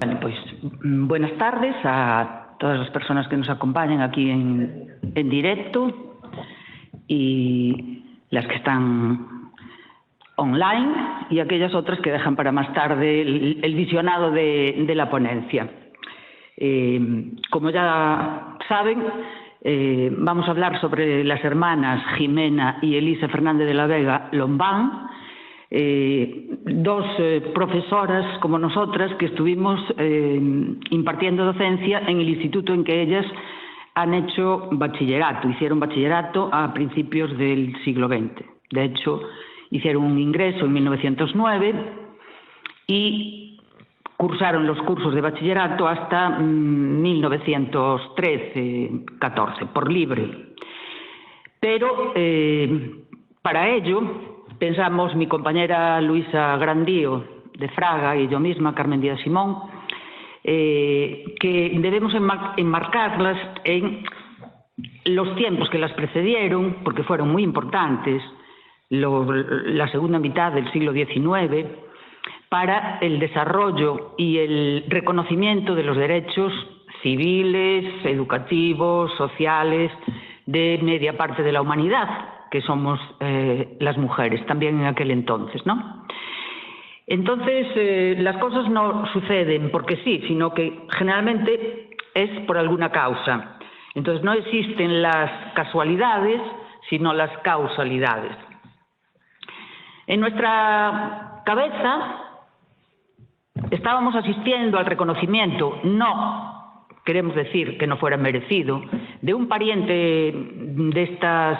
Bueno, pues buenas tardes a todas las personas que nos acompañan aquí en directo y las que están online y aquellas otras que dejan para más tarde el visionado de la ponencia. Como ya saben, vamos a hablar sobre las hermanas Jimena y Elisa Fernández de la Vega Lombán, dos profesoras como nosotras que estuvimos impartiendo docencia en el instituto en que ellas han hecho bachillerato, hicieron bachillerato a principios del siglo XX. De hecho, hicieron un ingreso en 1909 y cursaron los cursos de bachillerato hasta 1913-14, por libre. Pero para ello pensamos, mi compañera Luisa Grandío de Fraga y yo misma, Carmen Díaz Simón, que debemos enmarcarlas en los tiempos que las precedieron, porque fueron muy importantes, la segunda mitad del siglo XIX, para el desarrollo y el reconocimiento de los derechos civiles, educativos, sociales, de media parte de la humanidad, que somos las mujeres, también en aquel entonces, ¿no? Entonces, las cosas no suceden porque sí, sino que generalmente es por alguna causa. Entonces, no existen las casualidades, sino las causalidades. En nuestra cabeza estábamos asistiendo al reconocimiento, no queremos decir que no fuera merecido, de un pariente de estas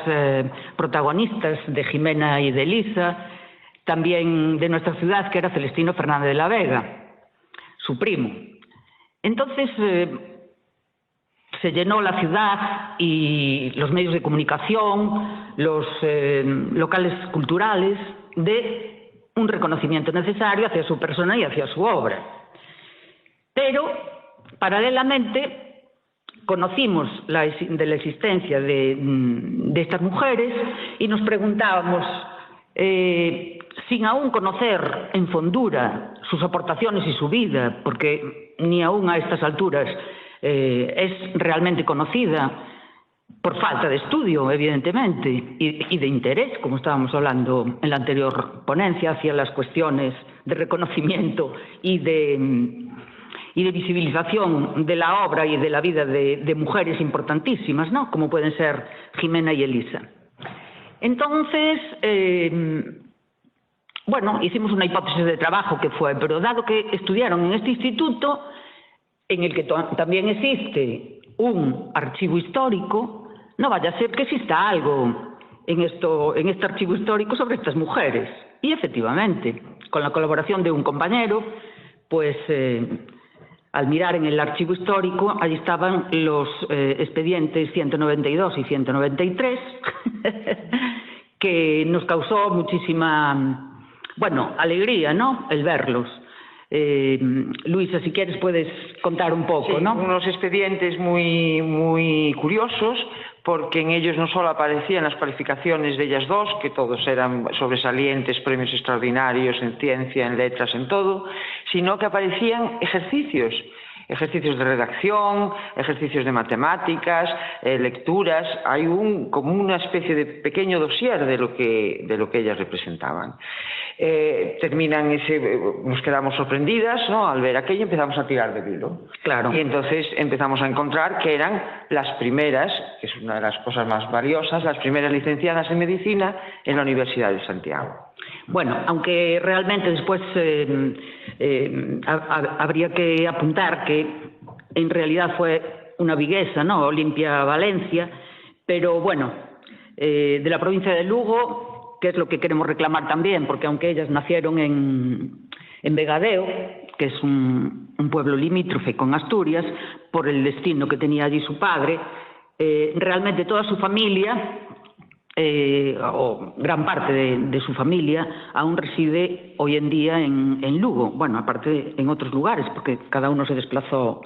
protagonistas, de Jimena y de Elisa, también de nuestra ciudad, que era Celestino Fernández de la Vega, su primo. Entonces se llenó la ciudad y los medios de comunicación, los locales culturales, de un reconocimiento necesario hacia su persona y hacia su obra. Pero, paralelamente, conocimos de la existencia de estas mujeres y nos preguntábamos, sin aún conocer en fondura sus aportaciones y su vida, porque ni aún a estas alturas es realmente conocida, por falta de estudio, evidentemente, y de interés, como estábamos hablando en la anterior ponencia, hacia las cuestiones de reconocimiento y de visibilización de la obra y de la vida de mujeres importantísimas, ¿no?, como pueden ser Jimena y Elisa. Entonces, bueno, hicimos una hipótesis de trabajo que fue, pero dado que estudiaron en este instituto, en el que también existe un archivo histórico, no vaya a ser que exista algo en este archivo histórico sobre estas mujeres. Y efectivamente, con la colaboración de un compañero, pues al mirar en el archivo histórico, allí estaban los expedientes 192 y 193, que nos causó muchísima, bueno, alegría, ¿no?, el verlos. Luisa, si quieres puedes contar un poco, sí, ¿no? Unos expedientes muy curiosos, porque en ellos no solo aparecían las calificaciones de ellas dos, que todos eran sobresalientes, premios extraordinarios en ciencia, en letras, en todo, sino que aparecían ejercicios de redacción, ejercicios de matemáticas, lecturas. Hay como una especie de pequeño dossier de lo que ellas representaban. Nos quedamos sorprendidas, ¿no?, al ver aquello, empezamos a tirar del hilo. Claro. Y entonces empezamos a encontrar que eran las primeras, que es una de las cosas más valiosas, las primeras licenciadas en medicina en la Universidad de Santiago. Bueno, aunque realmente después habría que apuntar que en realidad fue una viguesa, ¿no?, Olimpia Valencia, pero bueno, de la provincia de Lugo, que es lo que queremos reclamar también, porque aunque ellas nacieron en Vegadeo, que es un pueblo limítrofe con Asturias, por el destino que tenía allí su padre, realmente toda su familia, o gran parte de su familia, aún reside hoy en día en Lugo. Bueno, aparte en otros lugares, porque cada uno se desplazó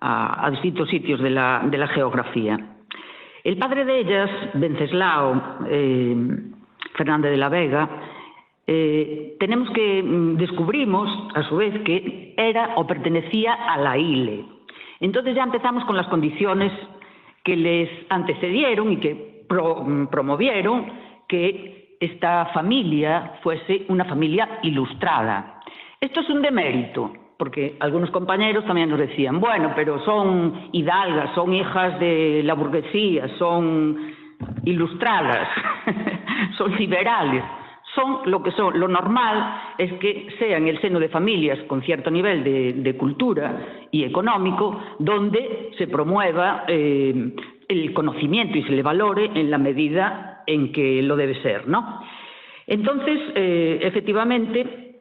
a distintos sitios de la geografía. El padre de ellas, Venceslao Fernández de la Vega, descubrimos, a su vez, que era o pertenecía a la ILE. Entonces ya empezamos con las condiciones que les antecedieron y que promovieron que esta familia fuese una familia ilustrada. Esto es un demérito, porque algunos compañeros también nos decían, bueno, pero son hidalgas, son hijas de la burguesía, son ilustradas, son liberales. Son lo que son. Lo normal es que sea en el seno de familias con cierto nivel de cultura y económico, donde se promueva el conocimiento y se le valore en la medida en que lo debe ser, ¿no? Entonces, efectivamente,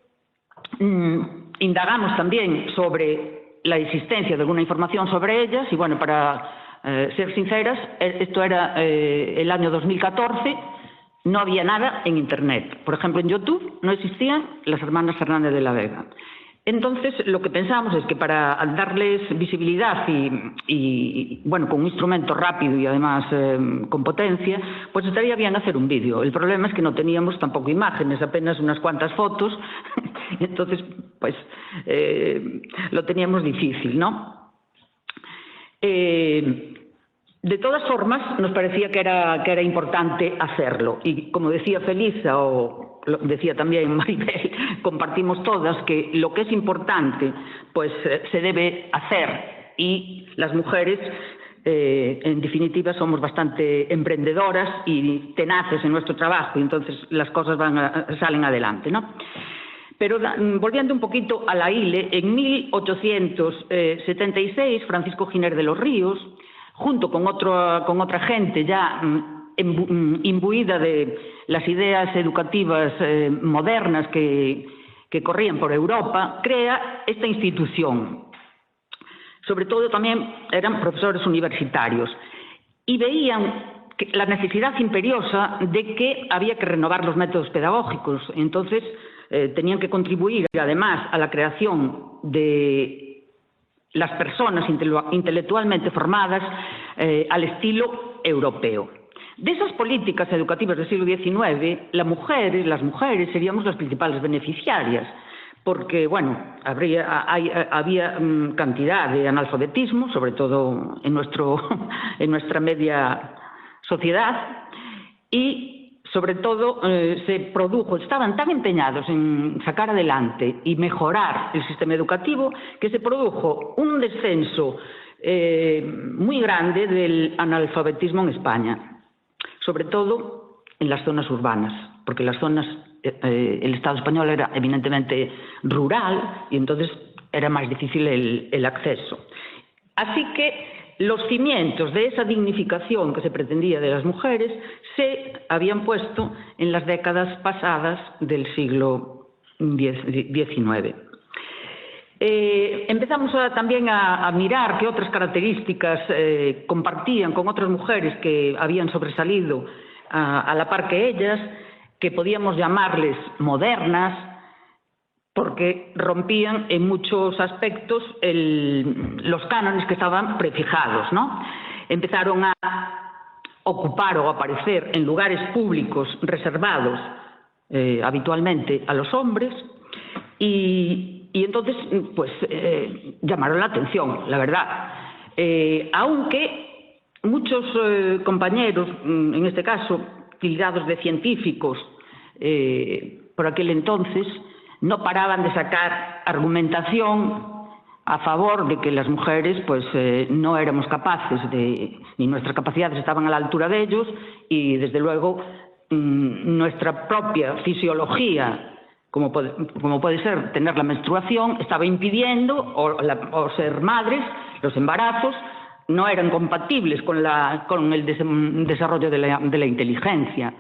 indagamos también sobre la existencia de alguna información sobre ellas y, bueno, para ser sinceras, esto era el año 2014, no había nada en Internet. Por ejemplo, en YouTube no existían las hermanas Fernández de la Vega. Entonces, lo que pensamos es que para darles visibilidad y bueno, con un instrumento rápido y además con potencia, pues estaría bien hacer un vídeo. El problema es que no teníamos tampoco imágenes, apenas unas cuantas fotos, entonces, pues, lo teníamos difícil, ¿no? De todas formas, nos parecía que era importante hacerlo. Y como decía Felisa, o lo decía también Maribel, compartimos todas que lo que es importante, pues se debe hacer. Y las mujeres, en definitiva, somos bastante emprendedoras y tenaces en nuestro trabajo, y entonces las cosas salen adelante, ¿no? Pero volviendo un poquito a la ILE, en 1876, Francisco Giner de los Ríos, junto con otra gente ya imbuida de las ideas educativas modernas que corrían por Europa, crea esta institución. Sobre todo también eran profesores universitarios y veían la necesidad imperiosa de que había que renovar los métodos pedagógicos. Entonces tenían que contribuir además a la creación de las personas intelectualmente formadas al estilo europeo. De esas políticas educativas del siglo XIX, las mujeres seríamos las principales beneficiarias, porque, bueno, había cantidad de analfabetismo, sobre todo en nuestra media sociedad, y sobre todo estaban tan empeñados en sacar adelante y mejorar el sistema educativo que se produjo un descenso muy grande del analfabetismo en España, sobre todo en las zonas urbanas, porque el Estado español era eminentemente rural y entonces era más difícil el acceso. Así que los cimientos de esa dignificación que se pretendía de las mujeres se habían puesto en las décadas pasadas del siglo XIX. Empezamos también a mirar qué otras características compartían con otras mujeres que habían sobresalido a la par que ellas, que podíamos llamarles modernas, porque rompían en muchos aspectos los cánones que estaban prefijados, ¿no? Empezaron a ocupar o aparecer en lugares públicos reservados habitualmente a los hombres y entonces pues llamaron la atención, la verdad. Aunque muchos compañeros, en este caso tildados de científicos por aquel entonces, no paraban de sacar argumentación a favor de que las mujeres pues no éramos capaces ni nuestras capacidades estaban a la altura de ellos y desde luego nuestra propia fisiología, como puede ser tener la menstruación, estaba impidiendo, o ser madres, los embarazos no eran compatibles con el desarrollo de la inteligencia.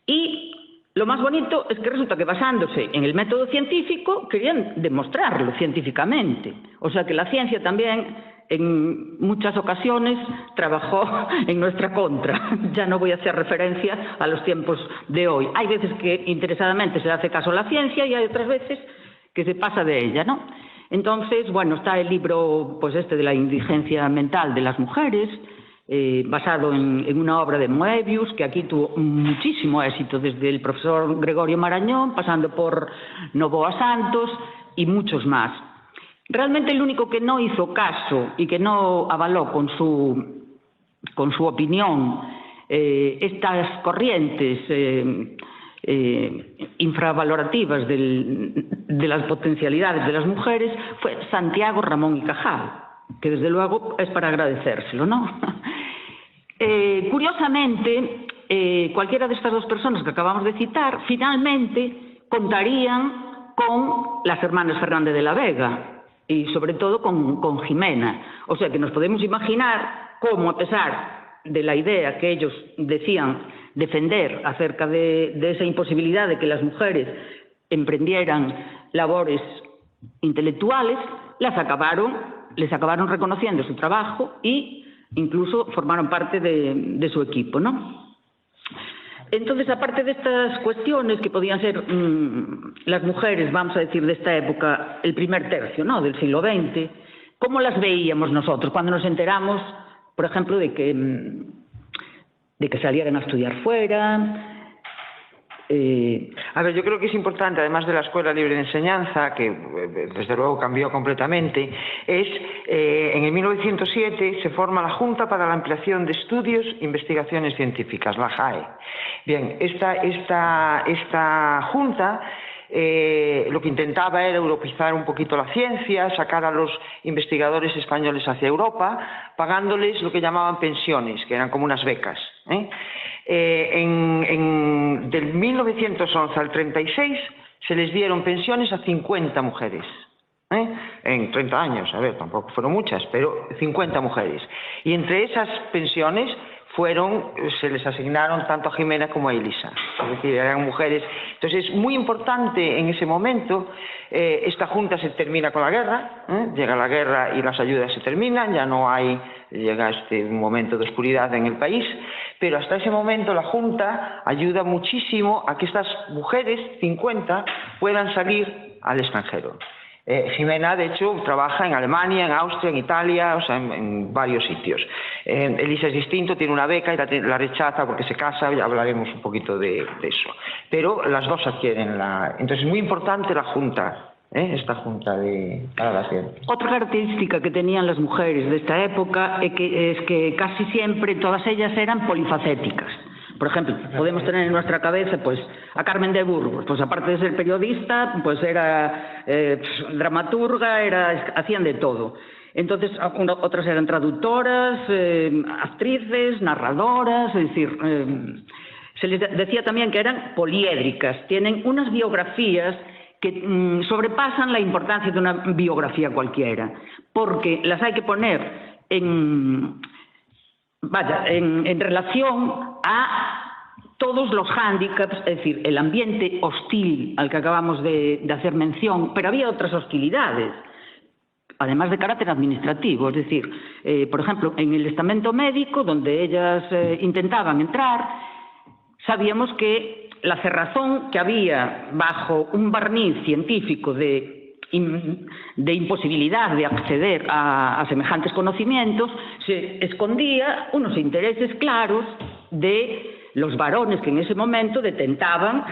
Y lo más bonito es que resulta que basándose en el método científico querían demostrarlo científicamente. O sea que la ciencia también en muchas ocasiones trabajó en nuestra contra. Ya no voy a hacer referencia a los tiempos de hoy. Hay veces que interesadamente se hace caso a la ciencia y hay otras veces que se pasa de ella, ¿no? Entonces, bueno, está el libro pues de la indigencia mental de las mujeres, basado en una obra de Moebius, que aquí tuvo muchísimo éxito, desde el profesor Gregorio Marañón, pasando por Novoa Santos y muchos más. Realmente el único que no hizo caso y que no avaló con su opinión estas corrientes infravalorativas de las potencialidades de las mujeres fue Santiago Ramón y Cajal, que desde luego es para agradecérselo, ¿no? Curiosamente, cualquiera de estas dos personas que acabamos de citar, finalmente contarían con las hermanas Fernández de la Vega y sobre todo con Jimena. O sea que nos podemos imaginar cómo, a pesar de la idea que ellos decían defender acerca de esa imposibilidad de que las mujeres emprendieran labores intelectuales, les acabaron reconociendo su trabajo y incluso formaron parte de su equipo, ¿no? Entonces, aparte de estas cuestiones que podían ser las mujeres, vamos a decir, de esta época, el primer tercio, ¿no?, del siglo XX, ¿cómo las veíamos nosotros cuando nos enteramos, por ejemplo, de que salieran a estudiar fuera? A ver, yo creo que es importante, además de la Escuela Libre de Enseñanza, que desde luego cambió completamente, en el 1907 se forma la Junta para la Ampliación de Estudios e Investigaciones Científicas, la JAE. Bien, esta Junta lo que intentaba era europeizar un poquito la ciencia, sacar a los investigadores españoles hacia Europa, pagándoles lo que llamaban pensiones, que eran como unas becas. Del 1911 al 36 se les dieron pensiones a 50 mujeres. En 30 años, a ver, tampoco fueron muchas, pero 50 mujeres. Y entre esas pensiones se les asignaron tanto a Jimena como a Elisa, es decir, eran mujeres. Entonces es muy importante en ese momento. Esta junta se termina con la guerra, llega la guerra y las ayudas se terminan, llega un momento de oscuridad en el país, pero hasta ese momento la junta ayuda muchísimo a que estas mujeres, 50, puedan salir al extranjero. Jimena, de hecho, trabaja en Alemania, en Austria, en Italia, o sea, en varios sitios. Elisa es distinto, tiene una beca y la rechaza porque se casa, ya hablaremos un poquito de eso. Pero las dos adquieren Entonces es muy importante la junta, esta junta para la ciencia. Otra característica que tenían las mujeres de esta época es que casi siempre todas ellas eran polifacéticas. Por ejemplo, podemos tener en nuestra cabeza pues a Carmen de Burgos, pues aparte de ser periodista, pues era dramaturga, hacían de todo. Entonces, otras eran traductoras, actrices, narradoras, es decir, se les decía también que eran poliédricas, tienen unas biografías que sobrepasan la importancia de una biografía cualquiera, porque las hay que poner en relación a todos los hándicaps, es decir, el ambiente hostil al que acabamos de hacer mención, pero había otras hostilidades, además de carácter administrativo, es decir, por ejemplo, en el estamento médico, donde ellas intentaban entrar, sabíamos que la cerrazón que había bajo un barniz científico de imposibilidad de acceder a semejantes conocimientos, se escondía unos intereses claros de los varones que en ese momento detentaban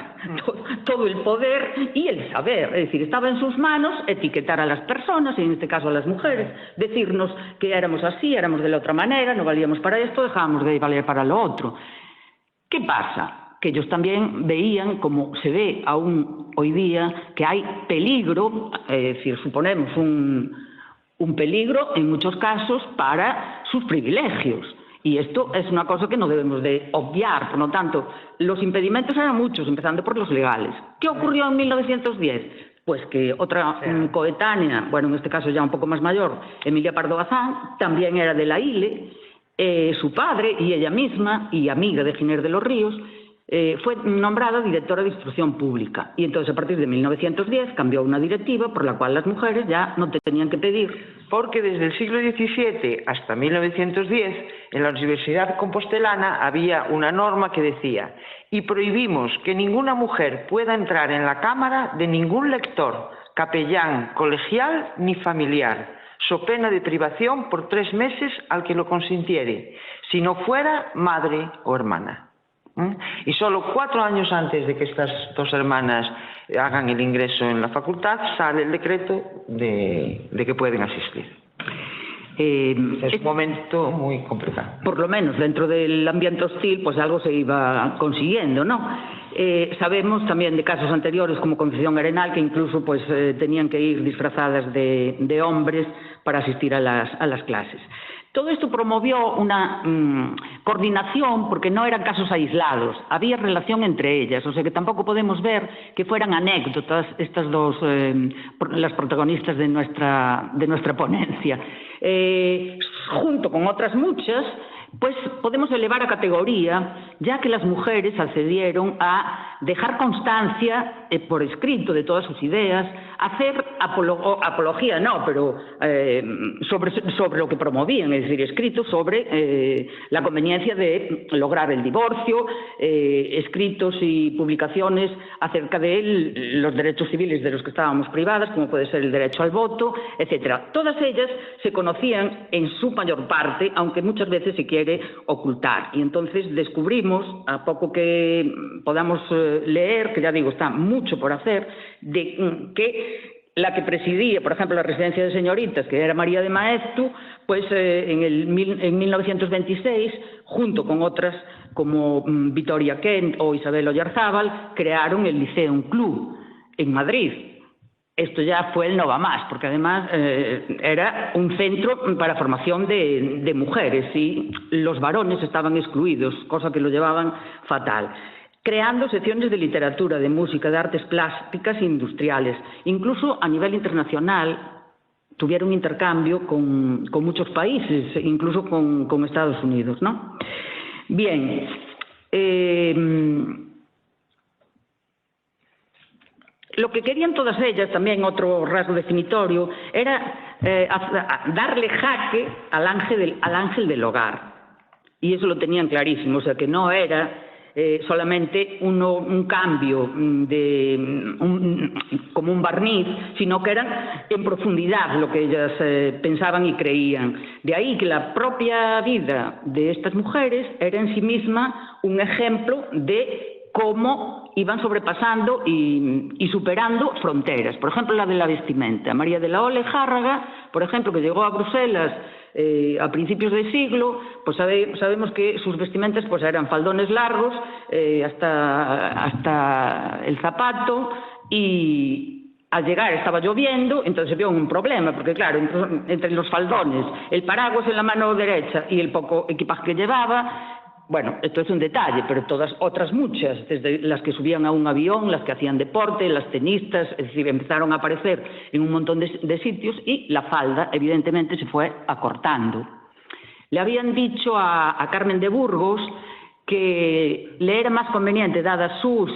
todo el poder y el saber. Es decir, estaba en sus manos etiquetar a las personas, y en este caso a las mujeres, decirnos que éramos así, éramos de la otra manera, no valíamos para esto, dejábamos de valer para lo otro. ¿Qué pasa? Que ellos también veían, como se ve aún hoy día, que hay peligro, es decir, suponemos un peligro en muchos casos para sus privilegios. Y esto es una cosa que no debemos de obviar. Por lo tanto, los impedimentos eran muchos, empezando por los legales. ¿Qué ocurrió en 1910? Pues que otra coetánea, bueno, en este caso ya un poco más mayor, Emilia Pardo Bazán, también era de la ILE, su padre y ella misma, y amiga de Giner de los Ríos, fue nombrada directora de Instrucción Pública. Y entonces, a partir de 1910, cambió una directiva por la cual las mujeres ya no tenían que pedir. Porque desde el siglo XVII hasta 1910, en la Universidad Compostelana había una norma que decía: y prohibimos que ninguna mujer pueda entrar en la cámara de ningún lector, capellán, colegial ni familiar, so pena de privación por 3 meses al que lo consintiere, si no fuera madre o hermana. Y solo 4 años antes de que estas 2 hermanas hagan el ingreso en la facultad, sale el decreto de que pueden asistir. Es un momento muy complicado. Por lo menos dentro del ambiente hostil, pues algo se iba consiguiendo, ¿no? Sabemos también de casos anteriores como Concepción Arenal que incluso pues tenían que ir disfrazadas de hombres para asistir a las clases. Todo esto promovió una coordinación porque no eran casos aislados, había relación entre ellas, o sea que tampoco podemos ver que fueran anécdotas estas dos, las protagonistas de nuestra ponencia. Junto con otras muchas, pues podemos elevar a categoría, ya que las mujeres accedieron a dejar constancia por escrito de todas sus ideas, hacer apología, no, pero sobre lo que promovían, es decir, escritos sobre la conveniencia de lograr el divorcio, escritos y publicaciones acerca de los derechos civiles de los que estábamos privadas, como puede ser el derecho al voto, etcétera. Todas ellas se conocían en su mayor parte, aunque muchas veces se quiere ocultar. Y entonces descubrimos, a poco que podamos leer, que ya digo, está mucho por hacer, de que la que presidía, por ejemplo, la residencia de señoritas, que era María de Maeztu, pues en 1926, junto con otras como Vitoria Kent o Isabel Oyarzábal, crearon el Liceum Club en Madrid. Esto ya fue el no va más, porque además era un centro para formación de mujeres y los varones estaban excluidos, cosa que lo llevaban fatal. Creando secciones de literatura, de música, de artes plásticas e industriales. Incluso a nivel internacional tuvieron intercambio con muchos países, incluso con Estados Unidos, ¿no? Bien. Lo que querían todas ellas, también otro rasgo definitorio, era darle jaque al ángel del hogar. Y eso lo tenían clarísimo, o sea que no era solamente un cambio como un barniz, sino que eran en profundidad lo que ellas pensaban y creían. De ahí que la propia vida de estas mujeres era en sí misma un ejemplo de cómo iban sobrepasando y superando fronteras. Por ejemplo, la de la vestimenta. María de la Ole Járraga, por ejemplo, que llegó a Bruselas a principios de siglo, pues sabemos que sus vestimentas pues eran faldones largos hasta el zapato, y al llegar estaba lloviendo, entonces se vio un problema, porque claro, entre los faldones, el paraguas en la mano derecha y el poco equipaje que llevaba. Bueno, esto es un detalle, pero todas otras muchas, desde las que subían a un avión, las que hacían deporte, las tenistas, es decir, empezaron a aparecer en un montón de sitios y la falda, evidentemente, se fue acortando. Le habían dicho a Carmen de Burgos que le era más conveniente, dadas sus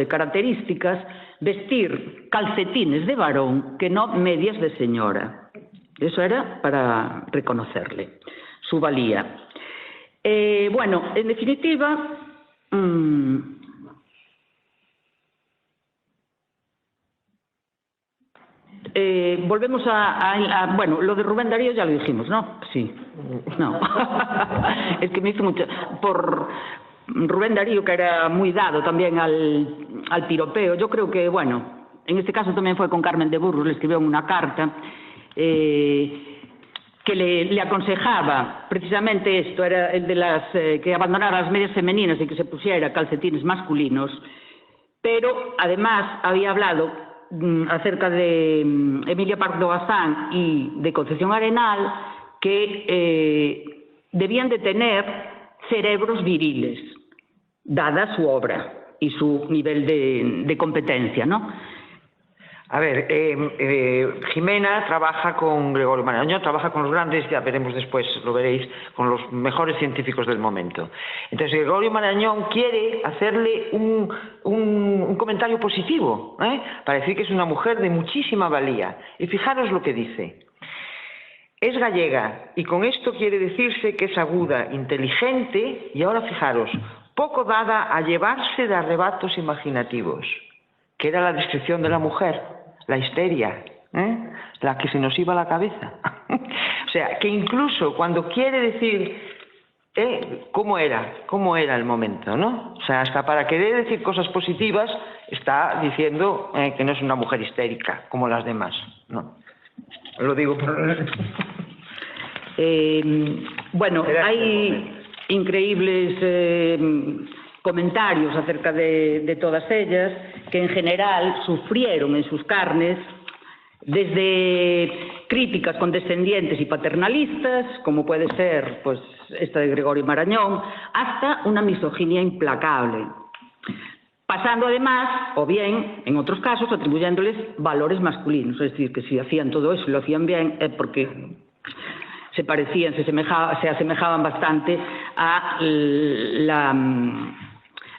características, vestir calcetines de varón que no medias de señora. Eso era para reconocerle su valía. Bueno, en definitiva, volvemos bueno, lo de Rubén Darío ya lo dijimos, ¿no? Sí. No. Es que me hizo mucho. Por Rubén Darío, que era muy dado también al piropeo. Yo creo que, bueno, en este caso también fue con Carmen de Burgos, le escribió una carta que le aconsejaba precisamente esto, era el de que abandonara las medias femeninas y que se pusiera calcetines masculinos, pero además había hablado acerca de Emilia Pardo Bazán y de Concepción Arenal, que debían de tener cerebros viriles, dada su obra y su nivel de competencia, ¿no? A ver, Jimena trabaja con Gregorio Marañón, trabaja con los grandes, ya veremos después, lo veréis, con los mejores científicos del momento. Entonces Gregorio Marañón quiere hacerle un comentario positivo, para decir que es una mujer de muchísima valía. Y fijaros lo que dice. Es gallega, y con esto quiere decirse que es aguda, inteligente, y ahora fijaros, poco dada a llevarse de arrebatos imaginativos, que era la descripción de la mujer. La histeria, la que se nos iba a la cabeza. O sea, que incluso cuando quiere decir cómo era el momento, ¿no? O sea, hasta para querer decir cosas positivas está diciendo que no es una mujer histérica como las demás, ¿no? Lo digo por... Bueno, hay increíbles comentarios acerca de todas ellas, que en general sufrieron en sus carnes desde críticas condescendientes y paternalistas, como puede ser pues esta de Gregorio Marañón, hasta una misoginia implacable, pasando además, o bien, en otros casos, atribuyéndoles valores masculinos, es decir, que si hacían todo eso y lo hacían bien, es porque se parecían, se asemejaban bastante a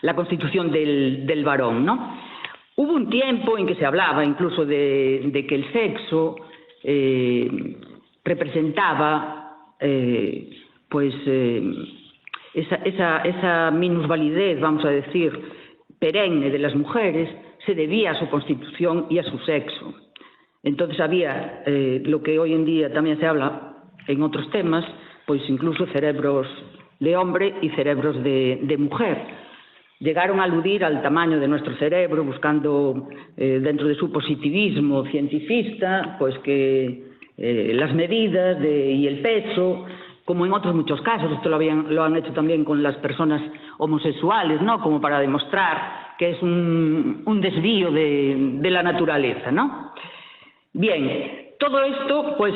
la constitución del varón, ¿no? Hubo un tiempo en que se hablaba incluso de que el sexo representaba esa minusvalidez, vamos a decir, perenne de las mujeres, se debía a su constitución y a su sexo. Entonces había lo que hoy en día también se habla en otros temas, pues incluso cerebros de hombre y cerebros de mujer. Llegaron a aludir al tamaño de nuestro cerebro, buscando dentro de su positivismo cientifista, pues que las medidas y el peso, como en otros muchos casos, esto lo han hecho también con las personas homosexuales, ¿no? Como para demostrar que es un desvío de la naturaleza, ¿no? Bien. Todo esto pues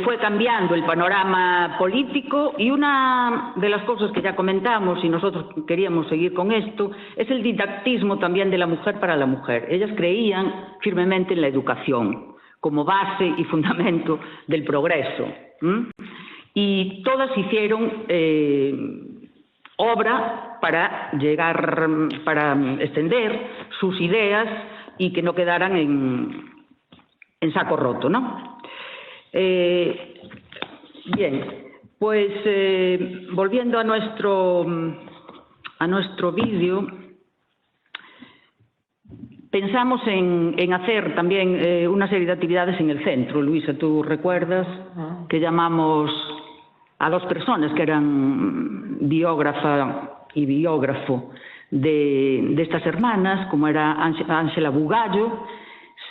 fue cambiando el panorama político y una de las cosas que ya comentamos y nosotros queríamos seguir con esto es el didactismo también de la mujer para la mujer. Ellas creían firmemente en la educación como base y fundamento del progreso. Y todas hicieron obra para extender sus ideas y que no quedaran en saco roto, ¿no? Bien, pues volviendo a nuestro vídeo, pensamos en hacer también una serie de actividades en el centro. Luisa, ¿tú recuerdas que llamamos a dos personas que eran biógrafa y biógrafo de estas hermanas, como era Ángela Bugallo,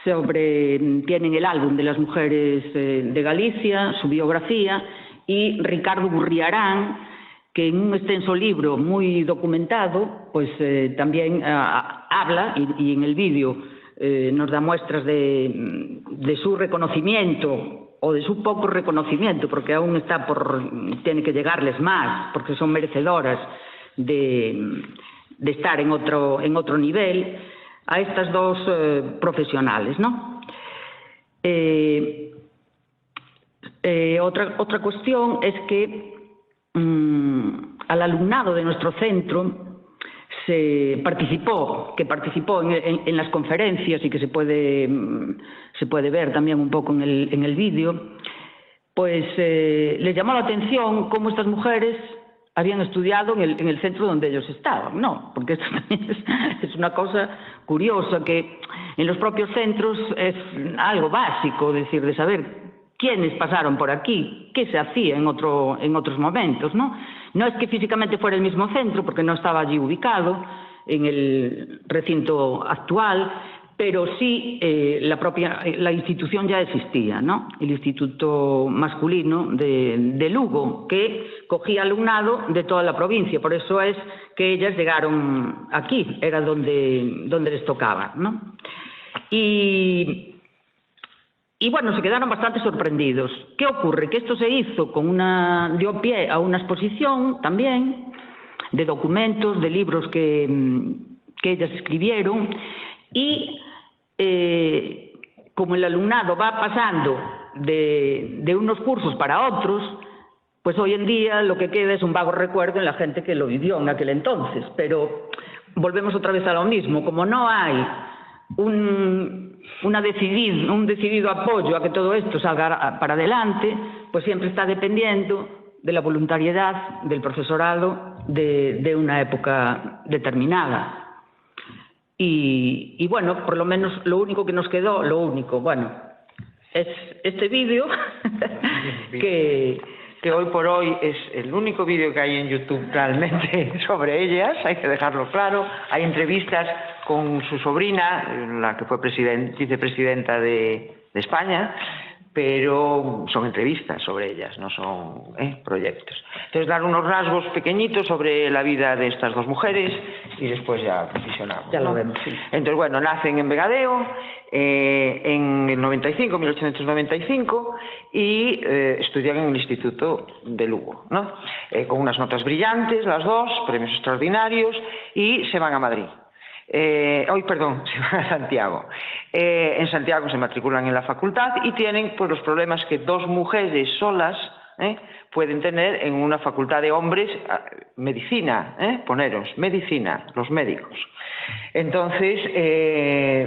tienen el álbum de las mujeres de Galicia, su biografía, y Ricardo Gurriarán, que en un extenso libro muy documentado, pues también habla, y en el vídeo nos da muestras de su reconocimiento, o de su poco reconocimiento, porque aún tiene que llegarles más, porque son merecedoras de estar en otro nivel, a estas dos profesionales, ¿no? Otra cuestión es que al alumnado de nuestro centro participó en las conferencias y que se puede ver también un poco en el vídeo, pues les llamó la atención cómo estas mujeres habían estudiado en el centro donde ellos estaban, ¿no? Porque esto también es una cosa curiosa, que en los propios centros es algo básico, decir, de saber quiénes pasaron por aquí, qué se hacía en otros momentos, ¿no? No es que físicamente fuera el mismo centro, porque no estaba allí ubicado en el recinto actual, pero sí la institución ya existía, ¿no? El Instituto Masculino de Lugo, que cogía alumnado de toda la provincia, por eso es que ellas llegaron aquí, era donde les tocaba, ¿no? Y bueno, se quedaron bastante sorprendidos. ¿Qué ocurre? Que esto se hizo dio pie a una exposición también de documentos, de libros que ellas escribieron, y como el alumnado va pasando de unos cursos para otros, pues hoy en día lo que queda es un vago recuerdo en la gente que lo vivió en aquel entonces. Pero volvemos otra vez a lo mismo, como no hay un decidido apoyo a que todo esto salga para adelante, pues siempre está dependiendo de la voluntariedad del profesorado de una época determinada. Y bueno, por lo menos lo único que nos quedó, bueno, es este vídeo que hoy por hoy es el único vídeo que hay en YouTube realmente sobre ellas, hay que dejarlo claro. Hay entrevistas con su sobrina, la que fue vicepresidenta de España, pero son entrevistas sobre ellas, no son proyectos. Entonces, dar unos rasgos pequeñitos sobre la vida de estas dos mujeres y después ya visionamos. Ya lo vemos, sí. Entonces, bueno, nacen en Vegadeo en el 1895, y estudian en el Instituto de Lugo, ¿no? Con unas notas brillantes, las dos, premios extraordinarios, y se van a Madrid. Se van a Santiago. En Santiago se matriculan en la facultad y tienen pues los problemas que dos mujeres solas pueden tener en una facultad de hombres. Medicina, poneros, medicina, los médicos. Entonces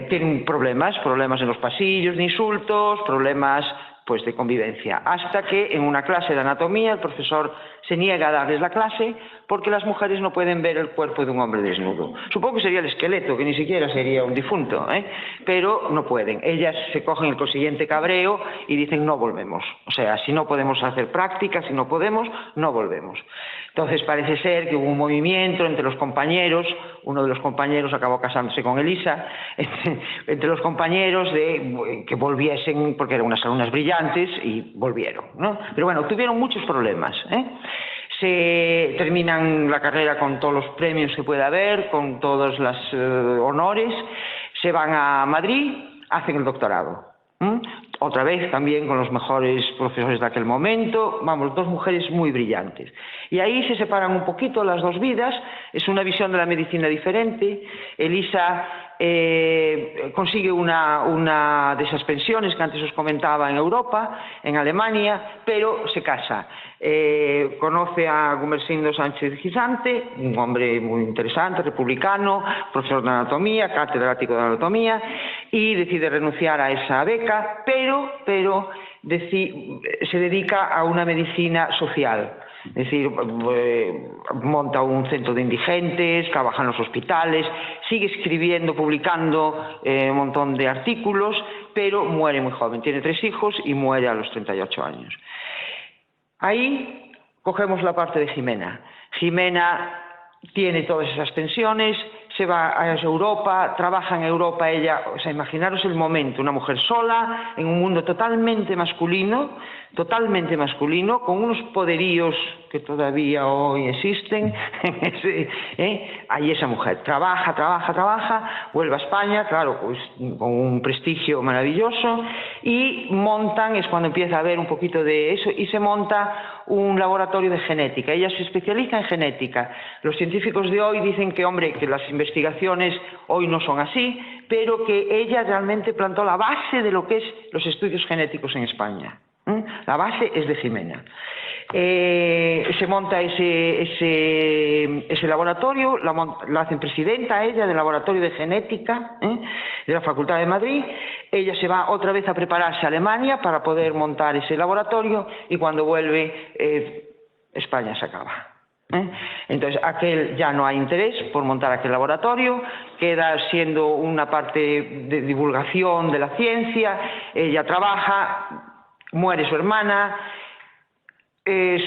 tienen problemas en los pasillos de insultos, problemas pues de convivencia, hasta que en una clase de anatomía el profesor se niega a darles la clase porque las mujeres no pueden ver el cuerpo de un hombre desnudo. Supongo que sería el esqueleto, que ni siquiera sería un difunto, pero no pueden. Ellas se cogen el consiguiente cabreo y dicen no volvemos. O sea, si no podemos hacer prácticas, si no podemos, no volvemos. Entonces parece ser que hubo un movimiento entre los compañeros, uno de los compañeros acabó casándose con Elisa, entre los compañeros de que volviesen, porque eran unas alumnas brillantes y volvieron, ¿no? Pero bueno, tuvieron muchos problemas, Se terminan la carrera con todos los premios que pueda haber, con todos los honores, se van a Madrid, hacen el doctorado. Otra vez también con los mejores profesores de aquel momento, vamos, dos mujeres muy brillantes. Y ahí se separan un poquito las dos vidas, es una visión de la medicina diferente. Elisa consigue una de esas pensiones que antes os comentaba en Europa, en Alemania, pero se casa. Conoce a Gumersindo Sánchez Gisante, un hombre muy interesante, republicano, profesor de anatomía, catedrático de anatomía, y decide renunciar a esa beca, pero se dedica a una medicina social. Es decir, monta un centro de indigentes, trabaja en los hospitales, sigue escribiendo, publicando un montón de artículos, pero muere muy joven. Tiene 3 hijos y muere a los 38 años. Ahí cogemos la parte de Jimena. Jimena tiene todas esas pensiones, se va a Europa, trabaja en Europa ella, o sea, imaginaros el momento, una mujer sola, en un mundo totalmente masculino, con unos poderíos que todavía hoy existen, ahí esa mujer trabaja, vuelve a España, claro, pues con un prestigio maravilloso, y montan, es cuando empieza a haber un poquito de eso, y se monta un laboratorio de genética. Ella se especializa en genética. Los científicos de hoy dicen que, hombre, que las investigaciones hoy no son así, pero que ella realmente plantó la base de lo que es los estudios genéticos en España. La base es de Jimena. Se monta ese laboratorio, la hacen presidenta ella del laboratorio de genética de la Facultad de Madrid. Ella se va otra vez a prepararse a Alemania para poder montar ese laboratorio, y cuando vuelve España se acaba. Entonces ya no hay interés por montar aquel laboratorio, queda siendo una parte de divulgación de la ciencia. Ella trabaja, muere su hermana,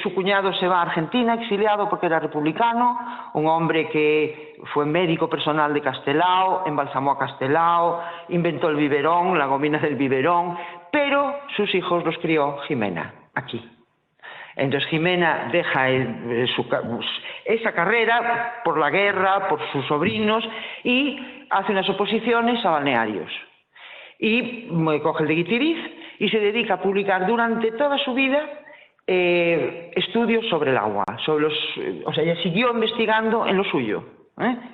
su cuñado se va a Argentina exiliado porque era republicano, un hombre que fue médico personal de Castelao, embalsamó a Castelao, inventó el biberón, la gomina del biberón, pero sus hijos los crió Jimena, aquí. Entonces Jimena deja esa carrera por la guerra, por sus sobrinos, y hace unas oposiciones a balnearios. Y coge el de Guitiriz y se dedica a publicar durante toda su vida estudios sobre el agua. O sea, ella siguió investigando en lo suyo,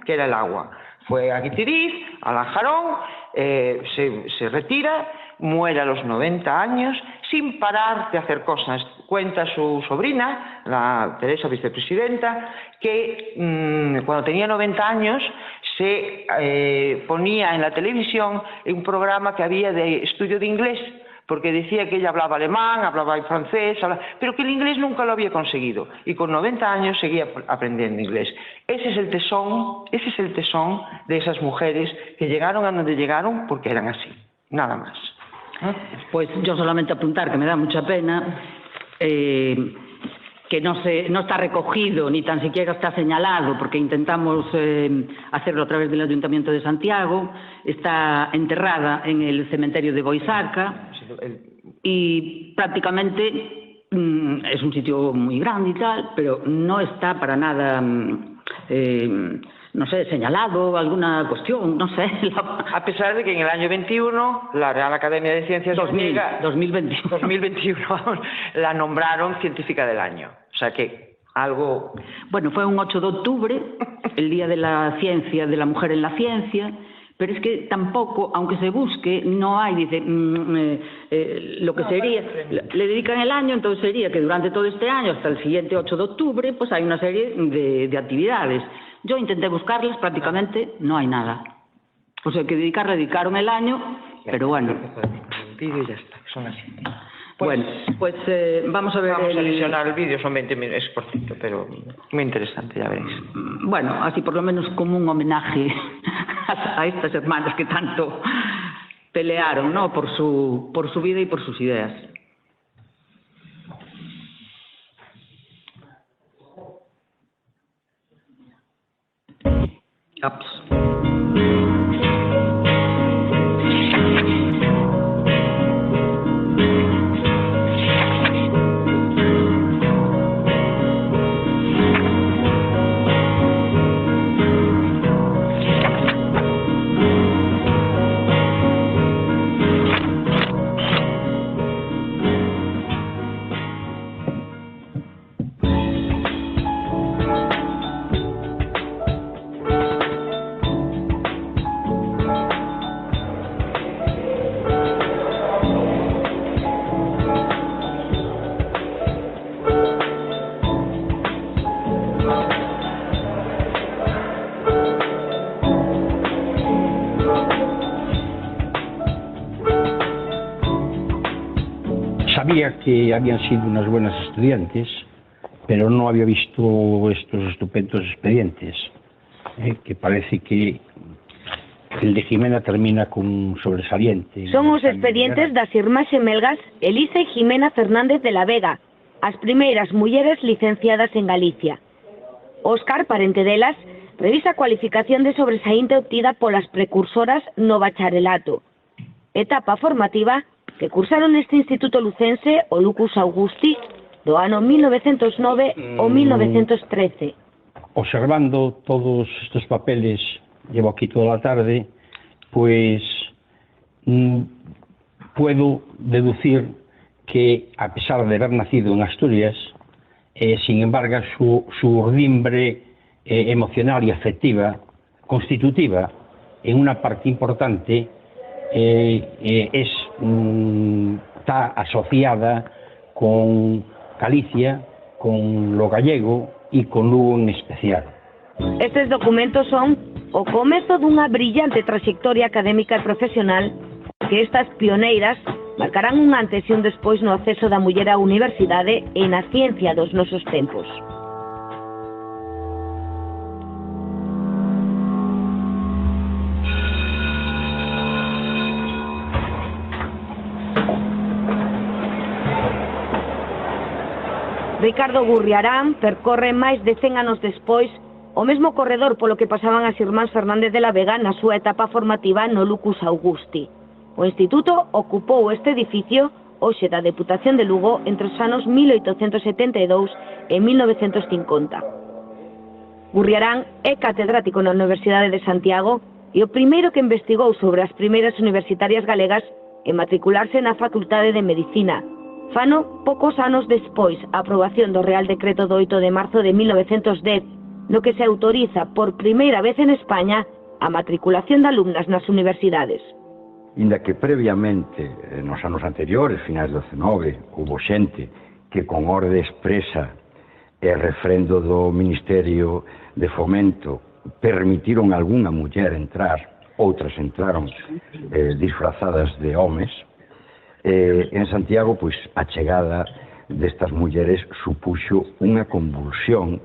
que era el agua. Fue a Guitiriz, a Lanjarón, se retira, muere a los 90 años, sin parar de hacer cosas. Cuenta su sobrina, la Teresa, vicepresidenta, que cuando tenía 90 años se ponía en la televisión un programa que había de estudio de inglés, porque decía que ella hablaba alemán, hablaba francés, pero que el inglés nunca lo había conseguido, y con 90 años seguía aprendiendo inglés. Ese es el tesón de esas mujeres que llegaron a donde llegaron porque eran así, nada más. Pues yo solamente apuntar que me da mucha pena que no está recogido ni tan siquiera está señalado, porque intentamos hacerlo a través del Ayuntamiento de Santiago. Está enterrada en el cementerio de Boisarca y prácticamente es un sitio muy grande y tal, pero no está para nada, no sé, señalado, alguna cuestión, no sé. A pesar de que en el año 21 la Real Academia de Ciencias 2021 la nombraron científica del año. O sea que algo... Bueno, fue un 8 de octubre, el Día de la Ciencia, de la Mujer en la Ciencia, pero es que tampoco, aunque se busque, no hay, dice, lo que sería, le dedican el año, entonces sería que durante todo este año, hasta el siguiente 8 de octubre, pues hay una serie de actividades. Yo intenté buscarlas, prácticamente no hay nada. O sea, que dedicaron el año, pero bueno. El vídeo y ya está, son así. Bueno, pues vamos a ver. Vamos a adicionar el vídeo, son 20 minutos, es cortito, pero muy interesante, ya veréis. Bueno, así por lo menos como un homenaje a estas hermanas que tanto pelearon, ¿no? Por su vida y por sus ideas. Ups. Sabía que habían sido unas buenas estudiantes, pero no había visto estos estupendos expedientes, que parece que el de Jimena termina con sobresaliente. Son os expedientes das irmás xemelgas Elisa e Jimena Fernández de la Vega, as primeiras mulleres licenciadas en Galicia. Óscar, parente delas, revisa a cualificación de sobresaínte obtida polas precursoras no bacharelato, etapa formativa que cursaron neste instituto lucense o Lucus Augusti do ano 1909 ou 1913. Observando todos estos papeles, llevo aquí toda la tarde, pues puedo deducir que, a pesar de haber nacido en Asturias, sin embargo su urdimbre emocional y afectiva, constitutiva, en una parte importante, está asociada con Galicia, con lo gallego y con Lugo en especial. Estes documentos son o comezo dunha brillante trayectoria académica e profesional que estas pioneiras marcarán un antes e un despois no acceso da muller á universidade e na ciencia dos nosos tempos. Ricardo Gurriarán percorre máis de 100 anos despois o mesmo corredor polo que pasaban as irmás Fernández de la Vega na súa etapa formativa no Lucus Augusti. O instituto ocupou este edificio hoxe da Deputación de Lugo entre os anos 1872 e 1950. Gurriarán é catedrático na Universidade de Santiago e o primeiro que investigou sobre as primeiras universitarias galegas en matricularse na Facultade de Medicina. Fano poucos anos despois a aprobación do Real Decreto do 8 de marzo de 1910, no que se autoriza por primeira vez en España a matriculación de alumnas nas universidades. Inda que previamente, nos anos anteriores, finais do 19, hubo xente que con orde expresa e refrendo do Ministerio de Fomento permitiron a algunha muller entrar, outras entraron disfrazadas de homes. En Santiago, pois, a chegada destas mulleres supuxo unha convulsión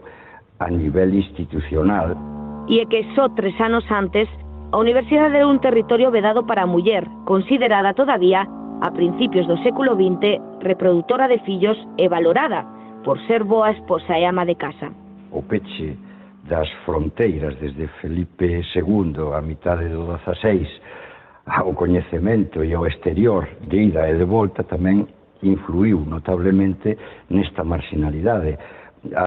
a nivel institucional. E é que só 3 anos antes, a universidade era un territorio vedado para a muller, considerada todavía a principios do século XX, reprodutora de fillos e valorada por ser boa esposa e ama de casa. O peche das fronteiras desde Felipe II a mitade do XVI ao coñecemento e ao exterior de ida e de volta tamén influiu notablemente nesta marginalidade.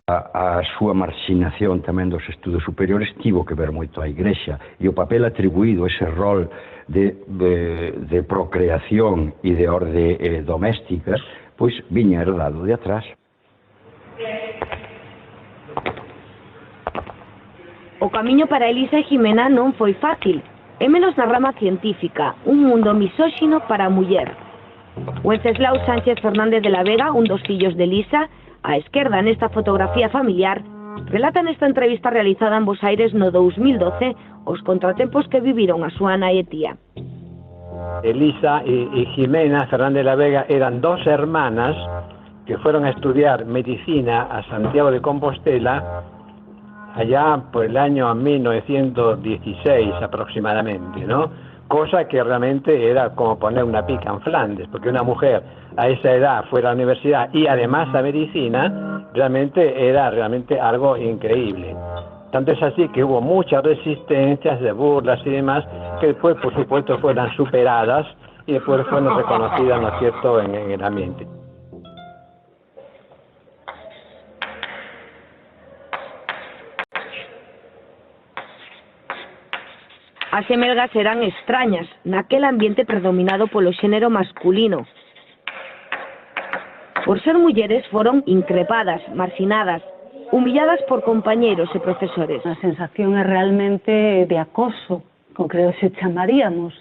A súa marxinación tamén dos estudos superiores tivo que ver moito a Igrexa, e o papel atribuído, ese rol de procreación e de orde doméstica, pois viña herdado de atrás. O camiño para Elisa e Ximena non foi fácil, e menos na rama científica, un mundo misóxino para a muller. Wenceslao Sánchez Fernández de la Vega, un dos fillos de Elisa, á esquerda nesta fotografía familiar, relata nesta entrevista realizada en Bos Aires no 2012 os contratempos que viviron a súa nai e tía. Elisa y Ximena Fernández de la Vega eran dos hermanas que fueron a estudiar medicina a Santiago de Compostela allá por el año 1916 aproximadamente, ¿no? Cosa que realmente era como poner una pica en Flandes, porque una mujer a esa edad fuera a la universidad y además a medicina, era realmente algo increíble. Tanto es así que hubo muchas resistencias de burlas y demás, que después, por supuesto, fueron superadas y después fueron reconocidas, ¿no es cierto?, en el ambiente. As gemelgas eran extrañas naquel ambiente predominado polo xénero masculino. Por ser mulleres foron increpadas, marxinadas, humilladas por compañeros e profesores. A sensación é realmente de acoso, como creo que chamaríamos.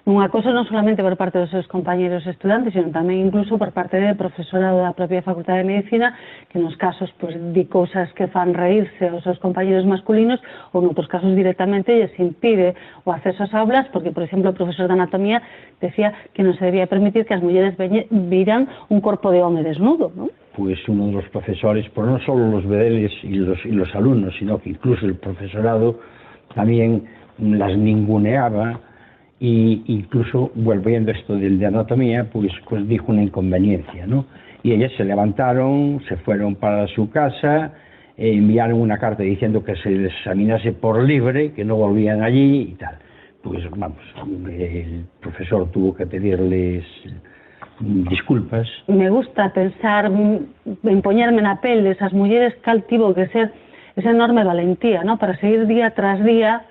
Un acoso non solamente por parte dos seus compañeros estudantes, sino tamén incluso por parte do profesorado da propia Facultade de Medicina, que nos casos di cousas que fan reírse aos seus compañeros masculinos, ou noutros casos directamente lles impide o acceso ás aulas, porque, por exemplo, o profesor de anatomía decía que non se debía permitir que as mulleres viran un corpo de home desnudo, ¿no? Pues uno de los profesores, pues no solo los bedeles y los alumnos, sino que incluso el profesorado también las ninguneaba. Y incluso, volviendo a esto de anatomía, pues dijo una inconveniencia, ¿no? Y ellas se levantaron, se fueron para su casa, enviaron una carta diciendo que se les examinase por libre, que no volvían allí y tal. Pues vamos, el profesor tuvo que pedirles disculpas. Me gusta pensar en poñerme na pel desas mulleres cal tivo que ser esa enorme valentía, ¿no?, para seguir día tras día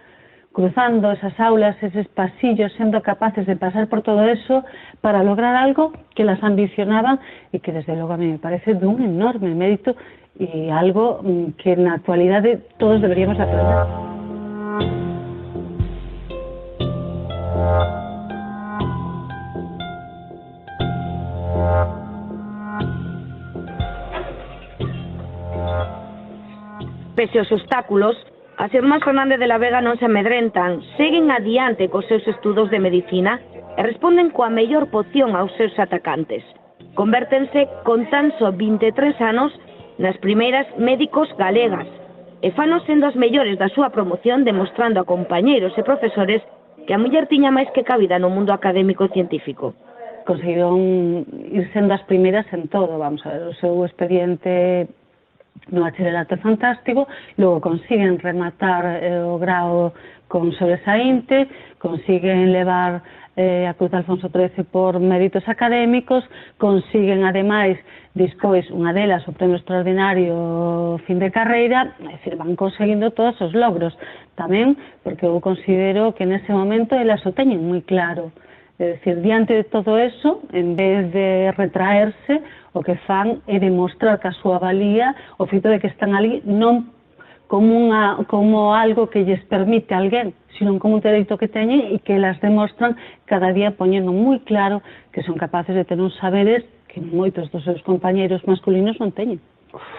cruzando esas aulas, esos pasillos, siendo capaces de pasar por todo eso para lograr algo que las ambicionaban y que desde luego a mí me parece de un enorme mérito y algo que en la actualidad todos deberíamos aprender. Pese aos obstáculos, as irmás Fernández de la Vega non se amedrentan, seguen adiante cos seus estudos de medicina e responden coa mellor poción aos seus atacantes. Convértense con tan só 23 anos nas primeiras médicos galegas e fanos sendo as mellores da súa promoción, demostrando a compañeiros e profesores que a muller tiña máis que cabida no mundo académico e científico. Conseguiron ir sendo as primeiras en todo, vamos a ver, o seu expediente no bacharelato fantástico, logo consiguen rematar o grao con sobresaínte, consiguen levar a Cruz Alfonso XIII por méritos académicos, consiguen ademais despois unha delas o premio extraordinario fin de carreira, é dicir, van conseguindo todos os logros, tamén porque eu considero que nese momento elas o teñen moi claro. É dicir, diante de todo eso, en vez de retraerse, o que fan é demostrar que a súa valía, o feito de que están ali non como algo que lles permite a alguén, sino como un dereito que teñen e que las demostran cada día poñendo moi claro que son capaces de ter uns saberes que moitos dos seus compañeiros masculinos non teñen.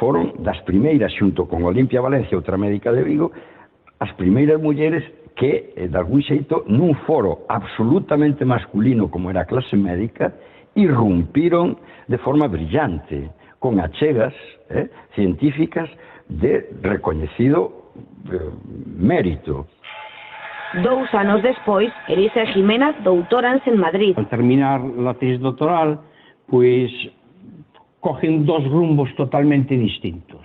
Foron das primeiras, xunto con Olimpia Valencia, outra médica de Vigo, as primeiras mulleres que, de algún xeito, nun foro absolutamente masculino como era a clase médica, irrumpiron de forma brillante, con achegas científicas de recoñecido mérito. 2 anos despois, Elisa e Jimena doutóranse en Madrid. Al terminar la tesis doctoral, pues cogen dos rumbos totalmente distintos.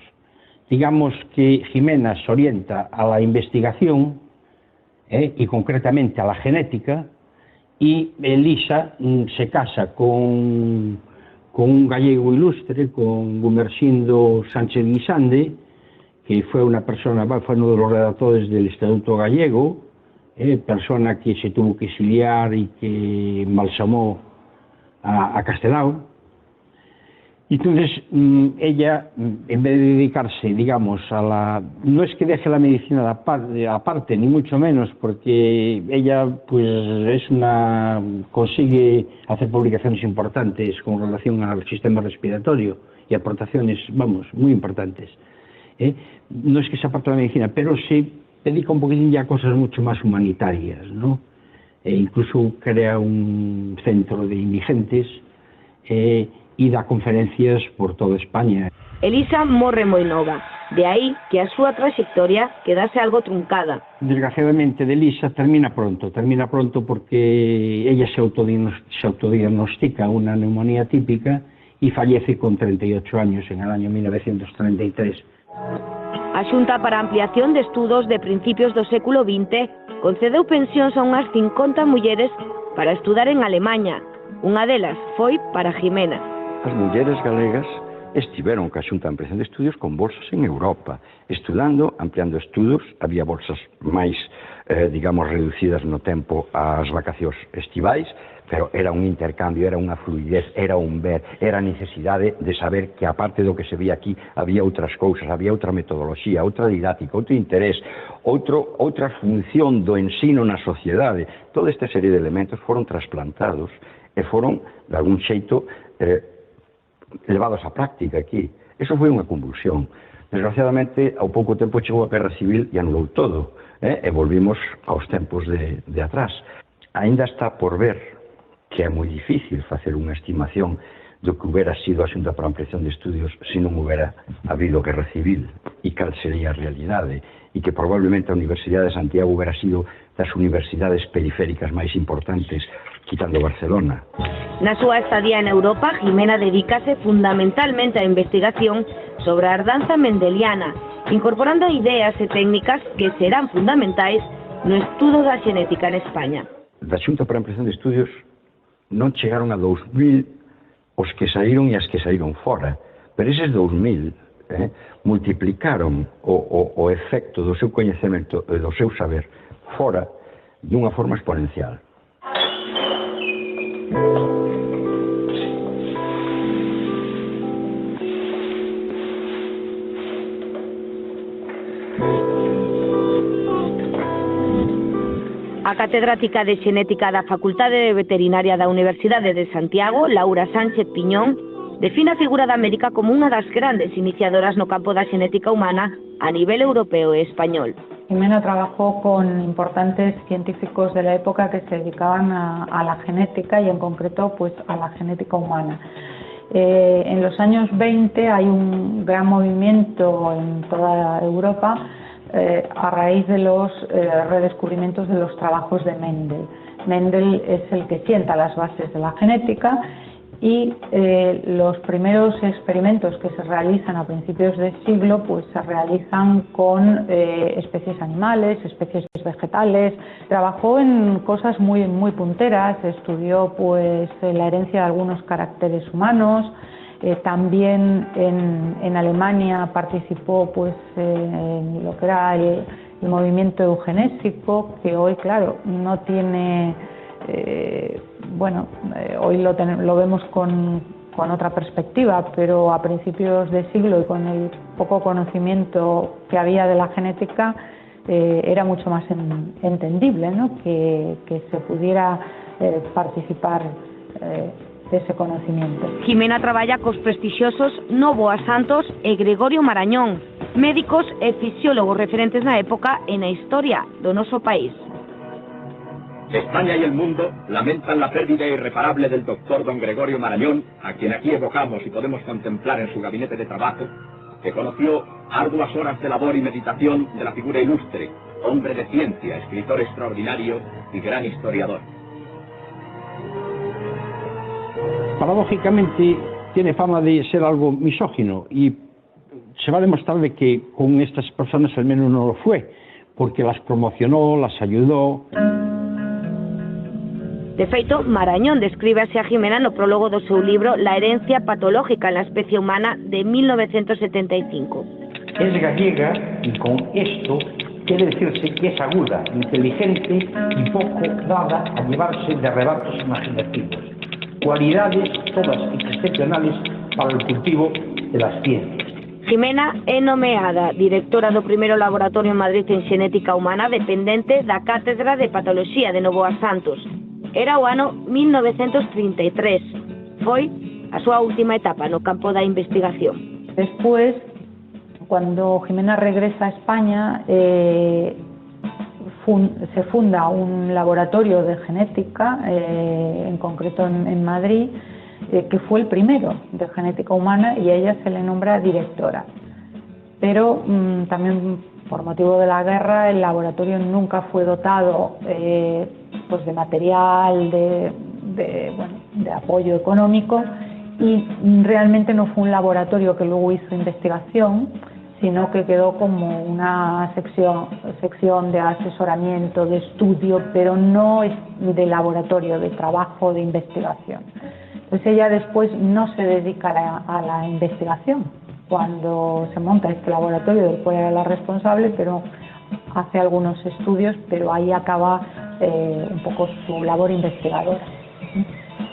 Digamos que Jimena se orienta a la investigación y concretamente a la genética, y Elisa se casa con un gallego ilustre, con Gumersindo Sánchez Guisande, que fue una persona, fue uno de los redactores del Estatuto Gallego, persona que se tuvo que exiliar y que embalsamó a Castelao. Entonces, ella, en vez de dedicarse, digamos, a la... No es que deje la medicina aparte, ni mucho menos, porque ella, pues, consigue hacer publicaciones importantes con relación al sistema respiratorio y aportaciones, vamos, muy importantes. No es que se aparte de la medicina, pero se dedica un poquitín ya a cosas mucho más humanitarias, ¿no? Incluso crea un centro de indigentes, e dá conferencias por toda España. Elisa morre moi nova, de aí que a súa trayectoria quedase algo truncada. Desgraciadamente, de Elisa termina pronto porque ella se autodiagnostica una neumonía típica y fallece con 38 años en el año 1933. A Xunta para a Ampliación de Estudos de principios do século XX concedeu pensións a unhas 50 mulleres para estudar en Alemaña. Unha delas foi para Jimena. As mulleres galegas estiveron ca Xunta de Ampliación de Estudios con bolsas en Europa, estudando, ampliando estudos. Había bolsas máis, digamos, reducidas no tempo ás vacacións estivais, pero era un intercambio, era unha fluidez, era un ver, era a necesidade de saber que, aparte do que se vía aquí, había outras cousas, había outra metodoloxía, outra didáctica, outro interés, outra función do ensino na sociedade. Toda esta serie de elementos foron trasplantados e foron, de algún xeito, levados á práctica aquí. Eso foi unha convulsión. Desgraciadamente, ao pouco tempo chegou a Guerra Civil e anulou todo, e volvimos aos tempos de atrás. Ainda está por ver que é moi difícil facer unha estimación do que hubiera sido a Xunta para a Ampliación de Estudios se non hubiera habido Guerra Civil, e cal sería a realidade, e que probablemente a Universidade de Santiago hubiera sido das universidades periféricas máis importantes, quitando Barcelona. Na súa estadía en Europa, Jimena dedícase fundamentalmente á investigación sobre a herdanza mendeliana, incorporando ideas e técnicas que serán fundamentais no estudo da xenética en España. Da Xunta para a Ampliación de Estudios non chegaron a 2000 os que saíron e as que saíron fora, pero eses 2000 multiplicaron o efecto do seu coñecemento e do seu saber fora dunha forma exponencial. A catedrática de Xenética da Facultade de Veterinaria da Universidade de Santiago, Laura Sánchez Piñón, define a figura da médica como unha das grandes iniciadoras no campo da xenética humana a nivel europeo e español. Jimena trabajó con importantes científicos de la época que se dedicaban a la genética y en concreto pues a la genética humana. En los años 20 hay un gran movimiento en toda Europa a raíz de los redescubrimientos de los trabajos de Mendel. Mendel es el que sienta las bases de la genética y los primeros experimentos que se realizan a principios del siglo pues se realizan con especies animales, especies vegetales. Trabajó en cosas muy punteras, estudió pues la herencia de algunos caracteres humanos. También en Alemania participó pues en lo que era el movimiento eugenésico, que hoy claro no tiene hoy lo vemos con otra perspectiva, pero a principios de siglo y con el poco conocimiento que había de la genética era mucho más entendible, ¿no? que se pudiera participar dese conocimiento. Jimena traballa cos prestixiosos Novoa Santos e Gregorio Marañón, médicos e fisiólogos referentes na época e na historia do noso país. España y el mundo lamentan la pérdida irreparable del doctor don Gregorio Marañón, a quien aquí evocamos y podemos contemplar en su gabinete de trabajo, que conoció arduas horas de labor y meditación de la figura ilustre, hombre de ciencia, escritor extraordinario y gran historiador. Paradójicamente tiene fama de ser algo misógino y se va a demostrar de que con estas personas al menos no lo fue, porque las promocionó, las ayudó. De feito, Marañón describe así a Jimena no prólogo do seu libro La herencia patológica en la especie humana de 1975. Es gallega y con esto quiere decirse que es aguda, inteligente y poco dada a llevarse de arrebatos imaginativos. Cualidades todas excepcionales para el cultivo de las ciencias. Jimena é nomeada directora do primeiro laboratorio en Madrid en xenética humana dependente da Cátedra de Patoloxía de Novoa Santos. Era o ano 1933. Foi a súa última etapa no campo da investigación. Después, cuando Jimena regresa a España, se funda un laboratorio de genética, en concreto en Madrid, que fue el primero de genética humana, y a ella se le nombra directora. Pero también por motivo de la guerra el laboratorio nunca fue dotado pues de material, de apoyo económico, y realmente no fue un laboratorio que luego hizo investigación, sino que quedó como una sección de asesoramiento, de estudio, pero no de laboratorio, de trabajo, de investigación. Pues ella después no se dedica a la investigación. Cuando se monta este laboratorio, del cual era la responsable, pero hace algunos estudios, pero ahí acaba un poco su labor investigadora.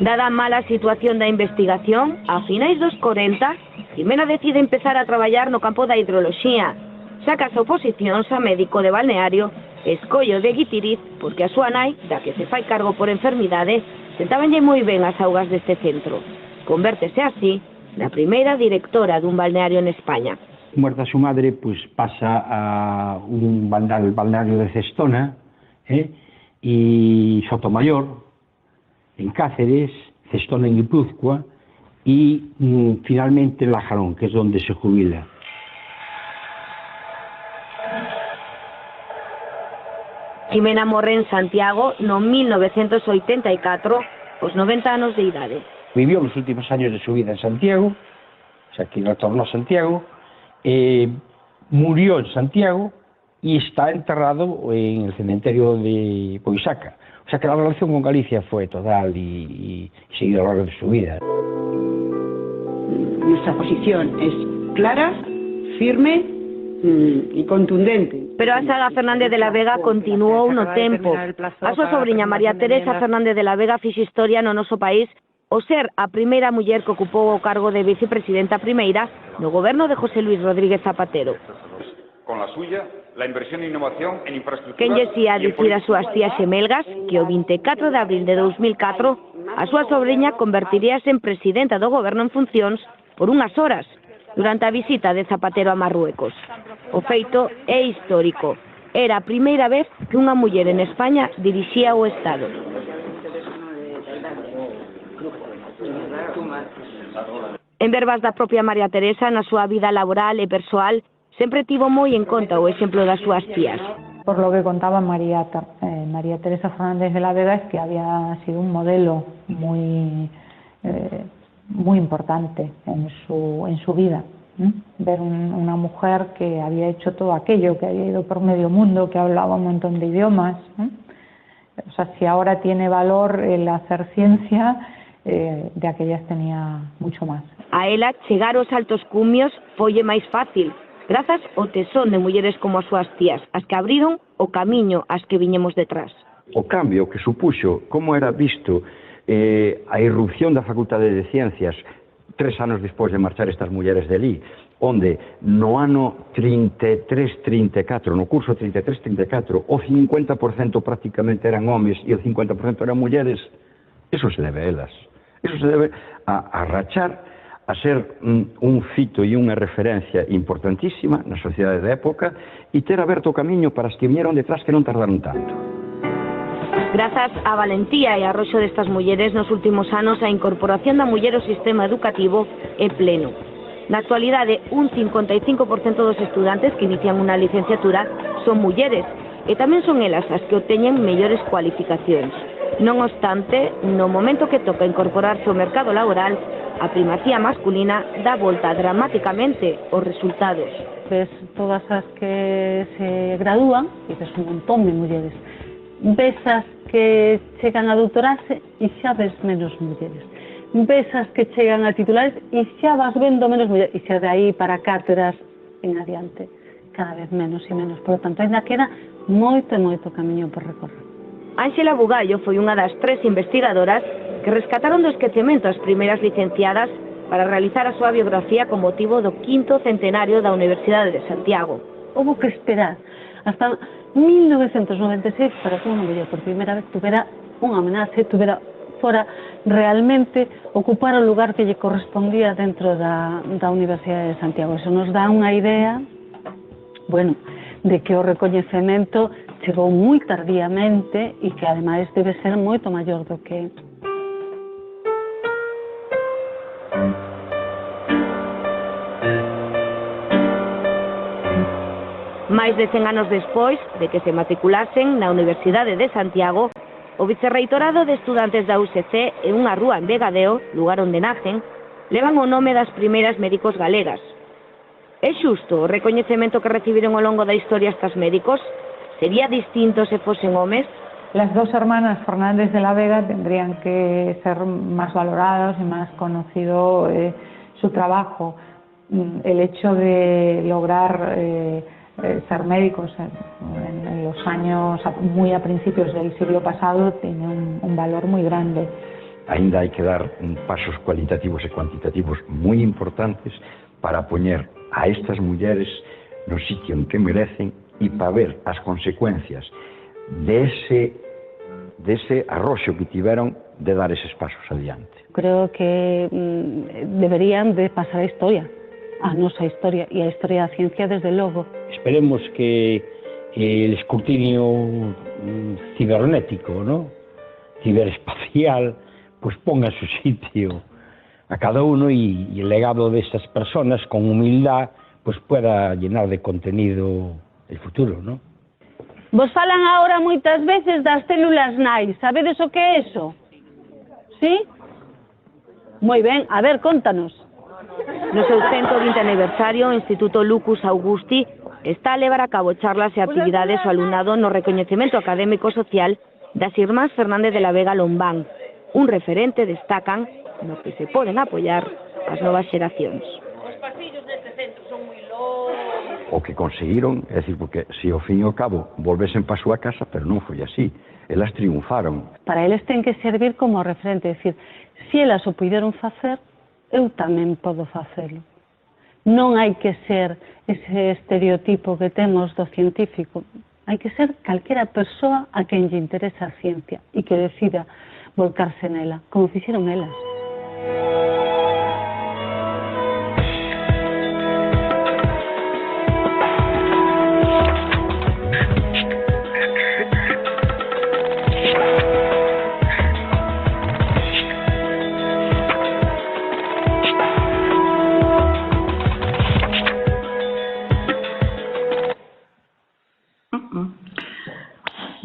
Dada a mala situación da investigación, a finais dos 40, Jimena decide empezar a traballar no campo da hidroloxía. Saca as oposicións a médico de balneario, escollo de Guitiriz, porque a súa nai, da que se fai cargo por enfermidade, sentabanlle moi ben as augas deste centro. Convértese así na primeira directora dun balneario en España. Muerta su madre, pues pasa a un balneario de Cestona, y Sotomayor, en Cáceres, Cestona en Guipúzcoa, y finalmente Lajarón, que es donde se jubila. Jimena morre en Santiago no 1984, aos 90 anos de idade. Vivió los últimos años de su vida en Santiago, o sea que retornó a Santiago, murió en Santiago y está enterrado en el cementerio de Poisaca. O sea que la relación con Galicia fue total y seguida a lo largo de su vida. Nuestra posición es clara, firme y contundente. Pero a saga Fernández de la Vega continuou no tempo. A súa sobriña María Teresa Fernández de la Vega fixe historia no noso país ao ser a primeira muller que ocupou o cargo de vicepresidenta primeira no goberno de José Luis Rodríguez Zapatero. Con la suya, la inversión e innovación en infraestructura... Quen lle xía dicir as súas tías xemelgas que o 24 de abril de 2004 a súa sobriña convertiríase en presidenta do goberno en funcións por unhas horas durante a visita de Zapatero a Marruecos. O feito é histórico. Era a primeira vez que unha muller en España dirixía o Estado. En verbas da propia María Teresa, na súa vida laboral e persoal, sempre tivo moi en conta o exemplo das súas tías. Por lo que contaba María Teresa Fernández de la Vega, es que había sido un modelo muy importante en su vida. Ver una mujer que había hecho todo aquello, que había ido por medio mundo, que hablaba un montón de idiomas. O sea, si ahora tiene valor el hacer ciencia, de aquellas tenía mucho más. A ela chegar aos altos cumios folle máis fácil, grazas ao tesón de mulleres como as súas tías, as que abriron o camiño ás que viñemos detrás. O cambio que supuxo, como era visto a irrupción da Facultade de Ciencias 3 anos despois de marchar estas mulleres de ali, onde no ano 33-34, no curso 33-34, o 50% prácticamente eran homes e o 50% eran mulleres, eso se debe a elas. Eso se debe a rachar, a ser un fito e unha referencia importantísima na sociedade da época e ter aberto o camiño para as que viñeron detrás que non tardaron tanto. Grazas á valentía e arroxo destas mulleres nos últimos anos a incorporación da muller ao sistema educativo é pleno. Na actualidade, un 55% dos estudantes que inician unha licenciatura son mulleres, e tamén son elas as que obteñen mellores cualificacións. Non obstante, no momento que toca incorporarse ao mercado laboral, a primacía masculina dá volta dramáticamente aos resultados. Ves todas as que se gradúan, e ves un montón de mulleres. Ves as que chegan a doutorarse e xa ves menos mulleres. Ves as que chegan a titulares e xa vas vendo menos mulleres. E xa de aí para cátedras en adiante, cada vez menos e menos. Por lo tanto, ainda queda moito e moito camiño por recorrer. Ángela Bugallo foi unha das 3 investigadoras que rescataron do esquecemento as primeiras licenciadas para realizar a súa biografía con motivo do 5º centenario da Universidade de Santiago. Houve que esperar hasta 1996 para que unha muller por primeira vez tuvera unha homenaxe, tuvera fora realmente ocupar o lugar que lle correspondía dentro da Universidade de Santiago. Eso nos dá unha idea, bueno, de que o recoñecemento chegou moi tardíamente e que ademais debe ser moito maior do que máis de 100 anos despois de que se matriculasen na Universidade de Santiago, o Vicerreitorado de Estudantes da USC e unha rúa en Vegadeo, lugar onde nacen, levan o nome das primeiras médicos galegas. É xusto o recoñecemento que recibiron ao longo da historia estas médicos? Sería distinto se fosen homes? Las dos hermanas Fernández de la Vega tendrían que ser más valoradas y más conocido su trabajo. El hecho de lograr ser médicos en los años muy a principios del siglo pasado tiene un valor muy grande. Ainda hai que dar pasos cualitativos e cuantitativos moi importantes para poñer a estas mulleres no sitio en que merecen e para ver as consecuencias dese arroxo que tiveron de dar eses pasos adiante. Creo que deberían de pasar a historia, a nosa historia e a historia da ciencia desde logo. Esperemos que el escrutinio cibernético, ¿no? Ciberespacial, pues ponga en su sitio a cada uno y el legado de esas personas con humildad pues pueda llenar de contenido el futuro, ¿no? Vos falan agora moitas veces das células nai, sabedes o que é eso? Sí? Moi ben, a ver, contanos. No seu 120 aniversario, o Instituto Lucus Augusti está a levar a cabo charlas e actividades ao alumnado no recoñecemento académico social das irmás Fernández de la Vega Lombán, un referente, destacan, no que se poden apoiar as novas xeracións. O que conseguiron, é dicir, porque se ao fin e ao cabo volvesen para a súa casa, pero non foi así, elas triunfaron. Para eles ten que servir como referente, é dicir, se elas o puideron facer, eu tamén podo facelo. Non hai que ser ese estereotipo que temos do científico, hai que ser calquera persoa a quen lle interesa a ciencia e que decida volcarse nela, como fixeron elas.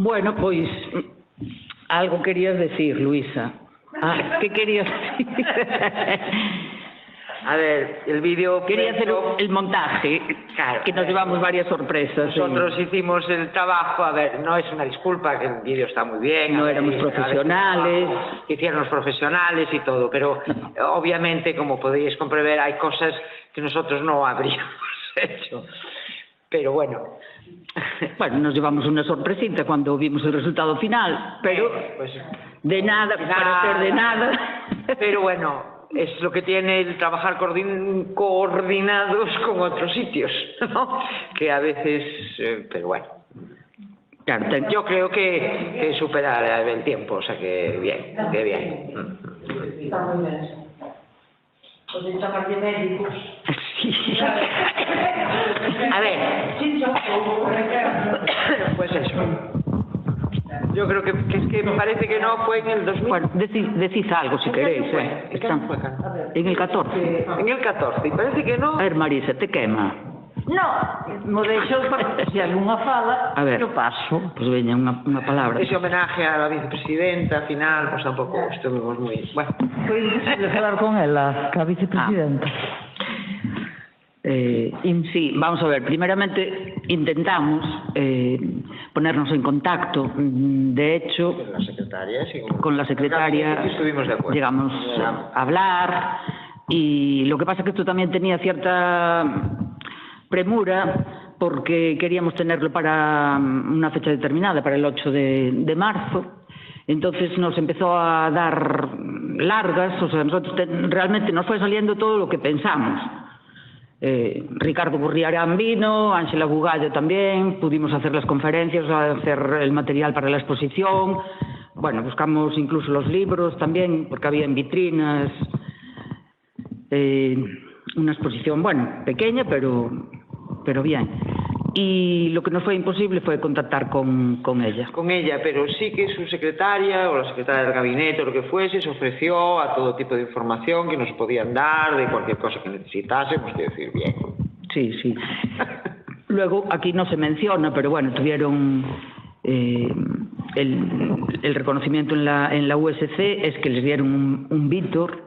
Bueno, pois algo querías decir, Luisa. Ah, ¿qué querías decir? A ver, el vídeo... Quería hacer el montaje, claro, que nos llevamos varias sorpresas. Nosotros hicimos el trabajo, a ver, no es una disculpa, que el vídeo está muy bien. No éramos profesionales. Hicieron los profesionales y todo, pero obviamente, como podéis comprobar, hay cosas que nosotros no habríamos hecho. Pero bueno... Bueno, nos llevamos una sorpresita cuando vimos el resultado final, pero pues, de nada, para ser de nada. Pero bueno, es lo que tiene el trabajar coordinados con otros sitios, ¿no? Que a veces, pero bueno. Claro, yo creo que supera el tiempo, o sea que bien, que bien. Está muy bien eso. Os he hecho parte médicos. Sí. A ver. Pues eso. Yo creo que es que me parece que no fue en el 2000. Bueno, decís algo si queréis. En el 14. En el 14, y parece que no. A ver, Marisa, te quema. No, mo deixo para se algunha fala, A ver, yo paso. Pues veña unha palabra. Ese homenaje a la vicepresidenta, al final, pues tampoco estuvimos muy... Bueno. Foi difícil falar con ela, ca vicepresidenta. Sí, vamos a ver, primeramente intentamos ponernos en contacto, de hecho con la secretaria estuvimos de acuerdo. Llegamos a hablar, y lo que pasa es que esto también tenía cierta premura porque queríamos tenerlo para una fecha determinada, para el 8 de marzo. Entonces nos empezó a dar largas, o sea, nosotros realmente nos fue saliendo todo lo que pensamos. Ricardo Gurriarán vino, Ángela Bugallo también, pudimos hacer las conferencias, hacer el material para la exposición. Bueno, buscamos incluso los libros también, porque había en vitrinas una exposición, bueno, pequeña, pero bien. Y lo que nos fue imposible fue contactar con ella. Con ella, pero sí que su secretaria o la secretaria del gabinete o lo que fuese se ofreció a todo tipo de información que nos podían dar de cualquier cosa que necesitásemos, quiero decir, bien. Sí, sí. Luego aquí no se menciona, pero bueno, tuvieron el reconocimiento en la USC, es que les dieron un Víctor,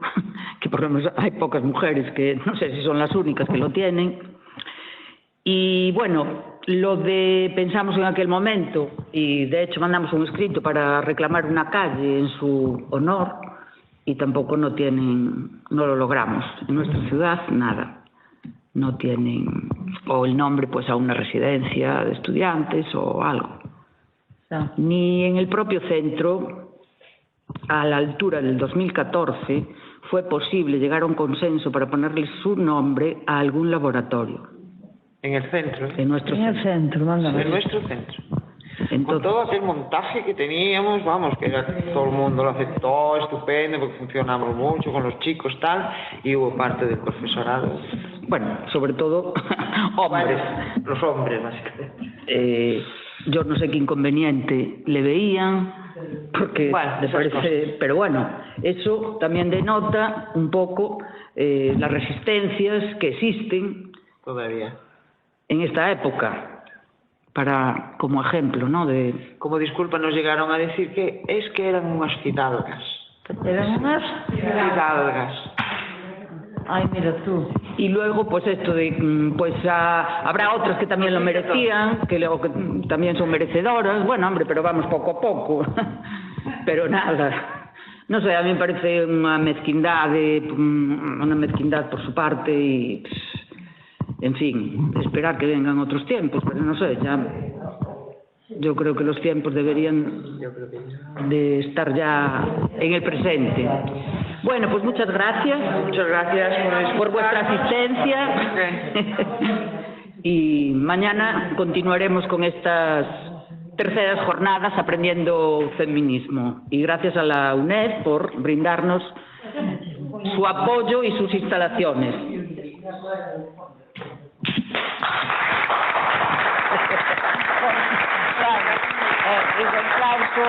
que por lo menos hay pocas mujeres que no sé si son las únicas que lo tienen. Y bueno, pensamos en aquel momento, y de hecho mandamos un escrito para reclamar una calle en su honor, y tampoco no lo logramos. En nuestra ciudad, nada. No tienen, o el nombre pues a una residencia de estudiantes o algo. Ni en el propio centro, a la altura del 2014, fue posible llegar a un consenso para ponerle su nombre a algún laboratorio. En el centro. En nuestro centro. En nuestro centro. Entonces, con todo aquel montaje que teníamos, vamos, que todo el mundo lo aceptó, estupendo, porque funcionamos mucho con los chicos, tal, y hubo parte del profesorado. Bueno, sobre todo hombres. Bueno, los hombres, básicamente. Yo no sé qué inconveniente le veían, porque les parece, pero bueno, eso también denota un poco las resistencias que existen todavía en esta época, como ejemplo, ¿no? Como disculpa nos llegaron a decir que eran unas fidalgas. Eran unas fidalgas. Ay, mira tú. Y luego, pues esto de, pues habrá otras que también lo merecían, que luego que también son merecedoras. Bueno, hombre, pero vamos poco a poco. Pero nada. No sé, a mí me parece una mezquindad por su parte y... En fin, esperar que vengan otros tiempos, pero no sé, ya yo creo que los tiempos deberían de estar ya en el presente. Bueno, pues muchas gracias. Muchas gracias por vuestra asistencia. Y mañana continuaremos con estas terceras jornadas aprendiendo feminismo. Y gracias a la UNED por brindarnos su apoyo y sus instalaciones. Un aplauso.